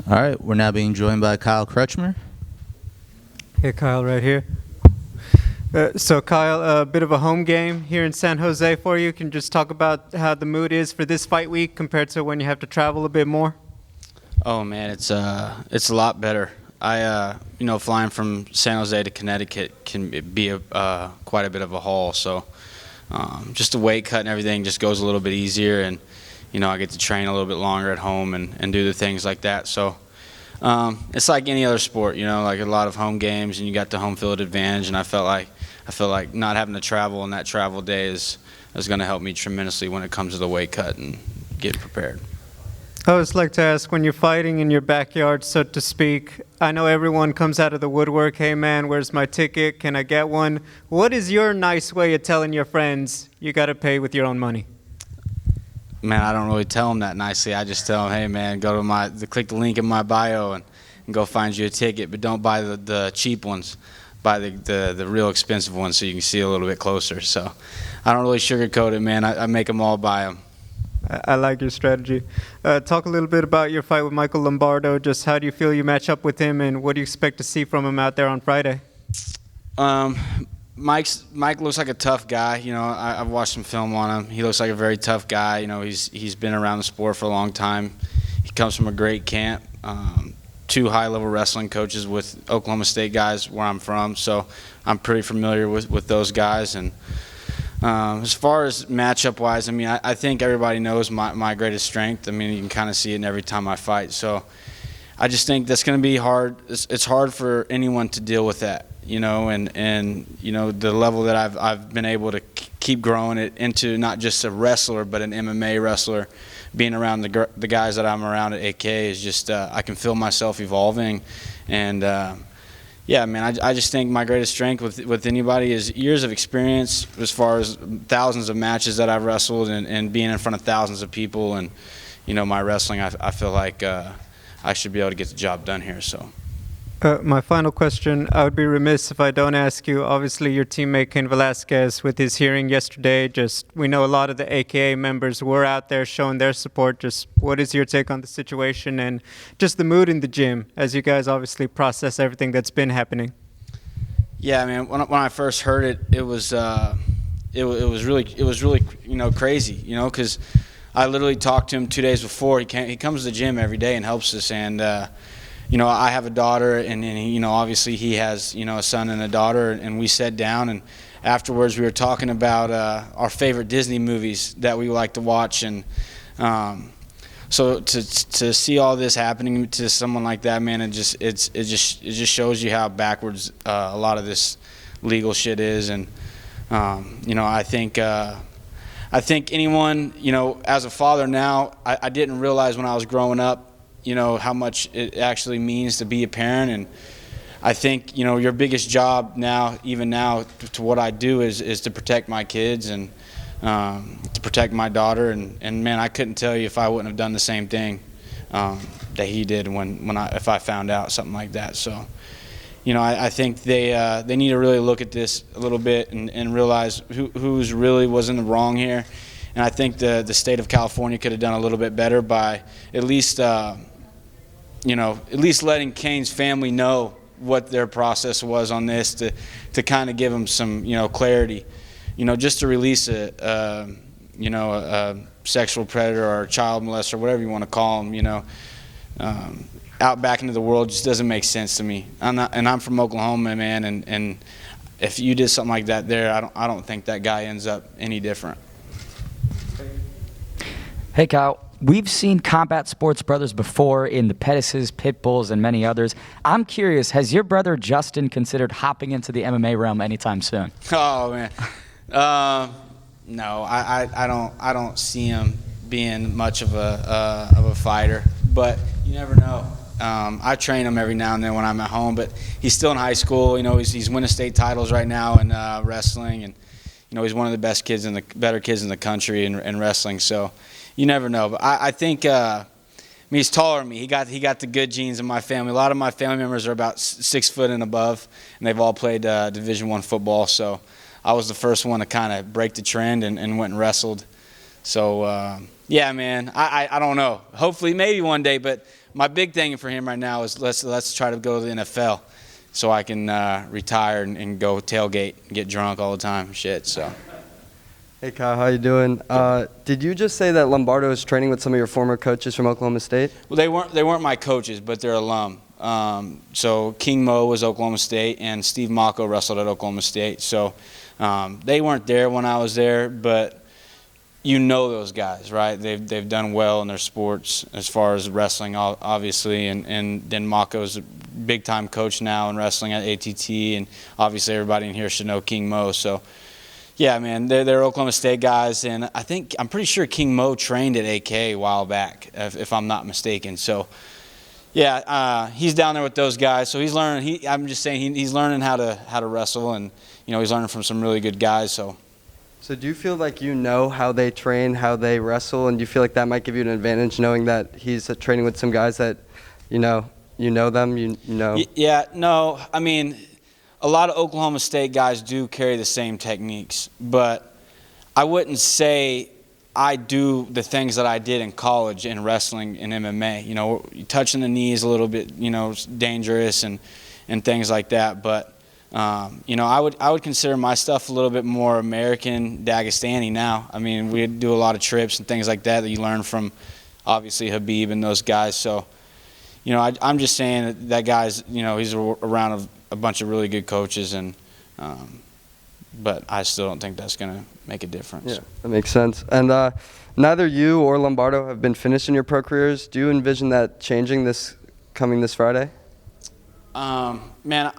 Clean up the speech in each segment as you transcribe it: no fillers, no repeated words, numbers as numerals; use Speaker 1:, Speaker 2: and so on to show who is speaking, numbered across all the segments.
Speaker 1: All right, we're now being joined by Kyle Crutchmer.
Speaker 2: Hey, Kyle, right here. So, Kyle, a bit of a home game here in San Jose for you. Can you just talk about how the mood is for this fight week compared to when you have to travel a bit more?
Speaker 3: Oh man, it's a lot better. Flying from San Jose to Connecticut can be quite a bit of a haul. So, just the weight cut and everything just goes a little bit easier, and I get to train a little bit longer at home and do the things like that. So, it's like any other sport, like a lot of home games, and you got the home field advantage. And I feel like not having to travel on that travel day is going to help me tremendously when it comes to the weight cut and get prepared.
Speaker 2: I always like to ask, when you're fighting in your backyard, so to speak, I know everyone comes out of the woodwork, hey man, where's my ticket, can I get one? What is your nice way of telling your friends you got to pay with your own money?
Speaker 3: Man, I don't really tell them that nicely. I just tell them, hey man, go to click the link in my bio and go find you a ticket, but don't buy the cheap ones. Buy the real expensive ones so you can see a little bit closer. So I don't really sugarcoat it, man. I make them all buy them.
Speaker 2: I like your strategy. Talk a little bit about your fight with Michael Lombardo. Just how do you feel you match up with him, and what do you expect to see from him out there on Friday?
Speaker 3: Mike looks like a tough guy. I've watched some film on him. He looks like a very tough guy. He's been around the sport for a long time. He comes from a great camp. 2 high-level wrestling coaches with Oklahoma State guys where I'm from, so I'm pretty familiar with those guys. And as far as matchup-wise, I think everybody knows my greatest strength. You can kind of see it in every time I fight. So I just think that's going to be hard. It's hard for anyone to deal with that, and the level that I've been able to keep growing it into not just a wrestler but an MMA wrestler. Being around the guys that I'm around at AK is just I can feel myself evolving, and yeah, man, I just think my greatest strength with anybody is years of experience as far as thousands of matches that I've wrestled and being in front of thousands of people, and my wrestling, I feel like I should be able to get the job done here. So.
Speaker 2: My final question, I would be remiss if I don't ask you, obviously your teammate Ken Velasquez with his hearing yesterday, we know a lot of the AKA members were out there showing their support. Just what is your take on the situation and just the mood in the gym as you guys obviously process everything that's been happening?
Speaker 3: Yeah, man, when I first heard it, it was really crazy, because I literally talked to him 2 days before. He comes to the gym every day and helps us, and I have a daughter, and obviously he has, a son and a daughter, and we sat down, and afterwards we were talking about our favorite Disney movies that we like to watch, and so to see all this happening to someone like that, man, it just shows you how backwards a lot of this legal shit is, and I think anyone, as a father now, I didn't realize when I was growing up, how much it actually means to be a parent. And I think, your biggest job now, even now, to what I do is to protect my kids and to protect my daughter. And man, I couldn't tell you if I wouldn't have done the same thing that he did if I found out something like that. So, I think they need to really look at this a little bit and realize who's really was in the wrong here. And I think the state of California could have done a little bit better by at least letting Kane's family know what their process was on this to kind of give them some, clarity, just to release a sexual predator or a child molester, whatever you want to call them, out back into the world just doesn't make sense to me. I'm from Oklahoma, man, and if you did something like that there, I don't think that guy ends up any different.
Speaker 4: Hey, Kyle. We've seen combat sports brothers before in the Pettises, Pitbulls, and many others. I'm curious, has your brother Justin considered hopping into the MMA realm anytime soon?
Speaker 3: Oh man, no, I don't see him being much of a fighter, but you never know. I train him every now and then when I'm at home, but he's still in high school. He's winning state titles right now in wrestling, and he's one of the better kids in the country in wrestling. So. You never know, but I think he's taller than me. He got the good genes in my family. A lot of my family members are about 6 foot and above, and they've all played Division I football. So I was the first one to kind of break the trend and went and wrestled. So yeah, man, I don't know. Hopefully, maybe one day. But my big thing for him right now is let's try to go to the NFL, so I can retire and go tailgate and get drunk all the time. Shit. So.
Speaker 5: Hey Kyle, how you doing? Did you just say that Lombardo is training with some of your former coaches from Oklahoma State?
Speaker 3: Well, they weren't my coaches, but they're alum. So King Mo was Oklahoma State, and Steve Mocco wrestled at Oklahoma State. So they weren't there when I was there, but you know those guys, right? They've done well in their sports as far as wrestling, obviously, and then Mocco's a big-time coach now in wrestling at ATT, and obviously everybody in here should know King Mo. So. Yeah, man, they're Oklahoma State guys, and I'm pretty sure King Mo trained at AK a while back, if I'm not mistaken. So, yeah, he's down there with those guys. So he's learning. I'm just saying he's learning how to wrestle, and he's learning from some really good guys. So
Speaker 5: do you feel like you know how they train, how they wrestle, and do you feel like that might give you an advantage knowing that he's training with some guys that you know them, you know?
Speaker 3: Yeah, no, I mean. A lot of Oklahoma State guys do carry the same techniques, but I wouldn't say I do the things that I did in college in wrestling and MMA. Touching the knees a little bit, is dangerous and things like that. But I would consider my stuff a little bit more American Dagestani now. I mean, we do a lot of trips and things like that you learn from, obviously, Habib and those guys. So, I'm just saying that guy's, he's around a bunch of really good coaches, but I still don't think that's going to make a difference.
Speaker 5: Yeah, that makes sense. And neither you or Lombardo have been finished in your pro careers. Do you envision that changing this Friday?
Speaker 3: Man,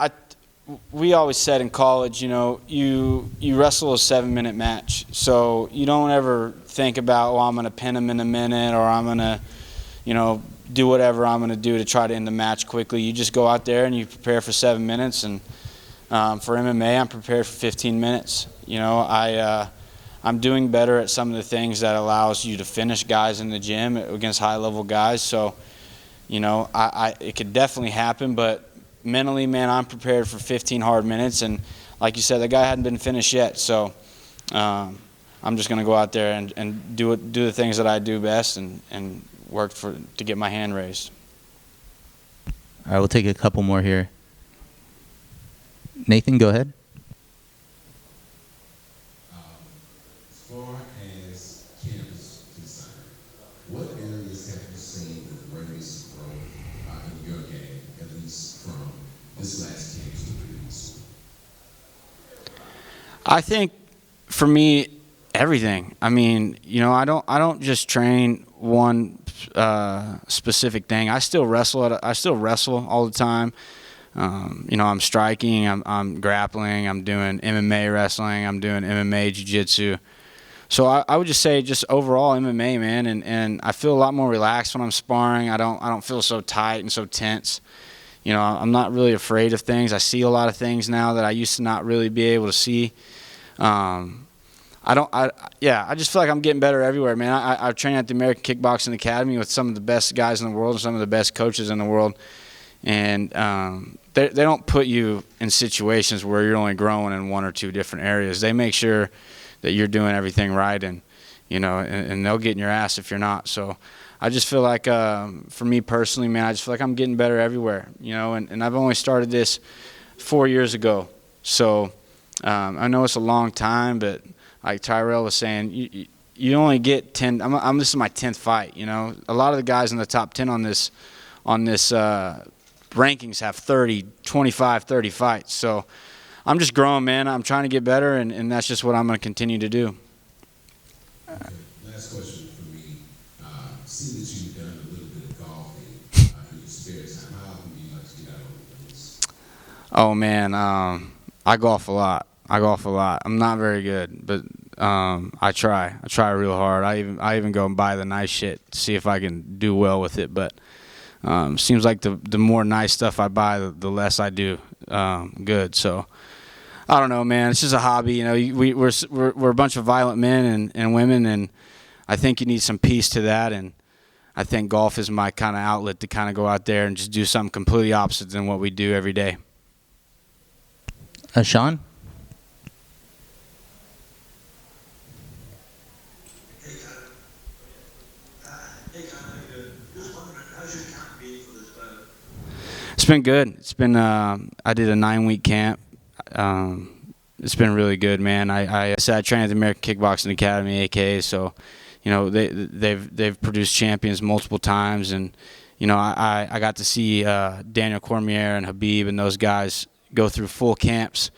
Speaker 3: we always said in college, you wrestle a 7-minute match, so you don't ever think about, I'm going to pin him in a minute, or I'm going to, do whatever I'm going to do to try to end the match quickly. You just go out there and you prepare for 7 minutes, and for MMA, I'm prepared for 15 minutes. I'm doing better at some of the things that allows you to finish guys in the gym against high-level guys. So, it could definitely happen, but mentally, man, I'm prepared for 15 hard minutes, and like you said, the guy hadn't been finished yet. So, I'm just going to go out there and do the things that I do best and work to get my hand raised.
Speaker 1: All right, we'll take a couple more here. Nathan, go ahead.
Speaker 6: As far as campus concerned, what areas have you seen the greatest growth in your game, at least from this last campus to previous?
Speaker 3: I think for me, everything. I mean, I don't just train one specific thing. I still wrestle all the time. I'm striking, I'm grappling, I'm doing MMA wrestling, I'm doing MMA jiu-jitsu. So I would just say just overall MMA, man, and I feel a lot more relaxed when I'm sparring. I don't feel so tight and so tense. I'm not really afraid of things. I see a lot of things now that I used to not really be able to see. I just feel like I'm getting better everywhere, man. I train at the American Kickboxing Academy with some of the best guys in the world and some of the best coaches in the world. And they don't put you in situations where you're only growing in one or two different areas. They make sure that you're doing everything right, and they'll get in your ass if you're not. So I just feel like, for me personally, man, I just feel like I'm getting better everywhere, and I've only started this 4 years ago. So I know it's a long time, but like Tyrell was saying, you only get 10. This is my 10th fight. A lot of the guys in the top 10 on this rankings have 30, 25, 30 fights. So I'm just growing, man. I'm trying to get better, and that's just what I'm going to continue to do.
Speaker 6: Okay. Last question for me. See that you've done a little bit of golfing in your spare time. How often do you like to get out on this?
Speaker 3: Oh man, I golf a lot. I'm not very good, but I try. I try real hard. I even go and buy the nice shit to see if I can do well with it. But seems like the more nice stuff I buy, the less I do good. So I don't know, man. It's just a hobby. We're a bunch of violent men and women, and I think you need some peace to that. And I think golf is my kind of outlet to kind of go out there and just do something completely opposite than what we do every day.
Speaker 1: Sean?
Speaker 7: Hey, Kyle. Hey, Kyle, how you doing? Just wondering, how's your camp been for this battle?
Speaker 3: It's been good. It's been I did a 9-week camp. It's been really good, man. I said I trained at the American Kickboxing Academy, AKA. So, you know, they've produced champions multiple times, and you know, I got to see Daniel Cormier and Habib and those guys go through full camps.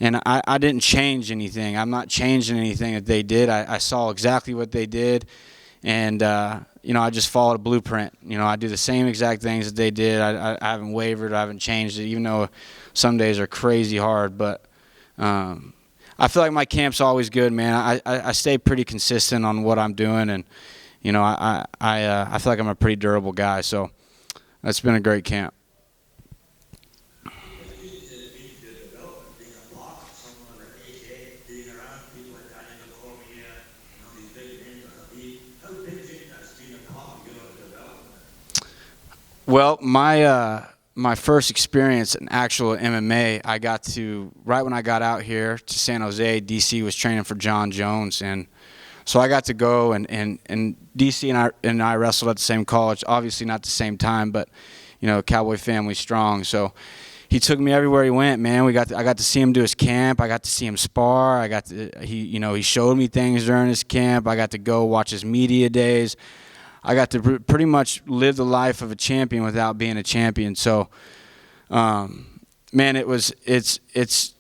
Speaker 3: And I didn't change anything. I'm not changing anything that they did. I saw exactly what they did, and you know, I just followed a blueprint. You know, I do the same exact things that they did. I haven't wavered. I haven't changed it, even though some days are crazy hard. But I feel like my camp's always good, man. I stay pretty consistent on what I'm doing, and you know, I feel like I'm a pretty durable guy. So it's been a great camp. Well, my first experience in actual MMA, I got to, right when I got out here to San Jose, DC was training for John Jones, and so I got to go, and DC and I wrestled at the same college, obviously not the same time, but you know, Cowboy family strong. So he took me everywhere he went, man. I got to see him do his camp. I got to see him spar. He showed me things during his camp. I got to go watch his media days. I got to pretty much live the life of a champion without being a champion. So, man, it's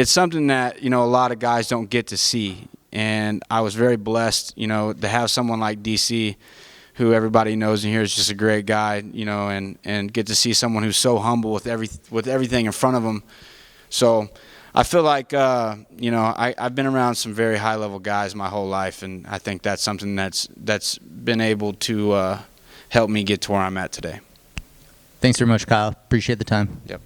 Speaker 3: something that, you know, a lot of guys don't get to see. And I was very blessed, you know, to have someone like DC, who everybody knows in here is just a great guy, you know, and get to see someone who's so humble with everything in front of him. So I feel like, you know, I've been around some very high-level guys my whole life, and I think that's something that's been able to help me get to where I'm at today.
Speaker 1: Thanks very much, Kyle. Appreciate the time.
Speaker 3: Yep.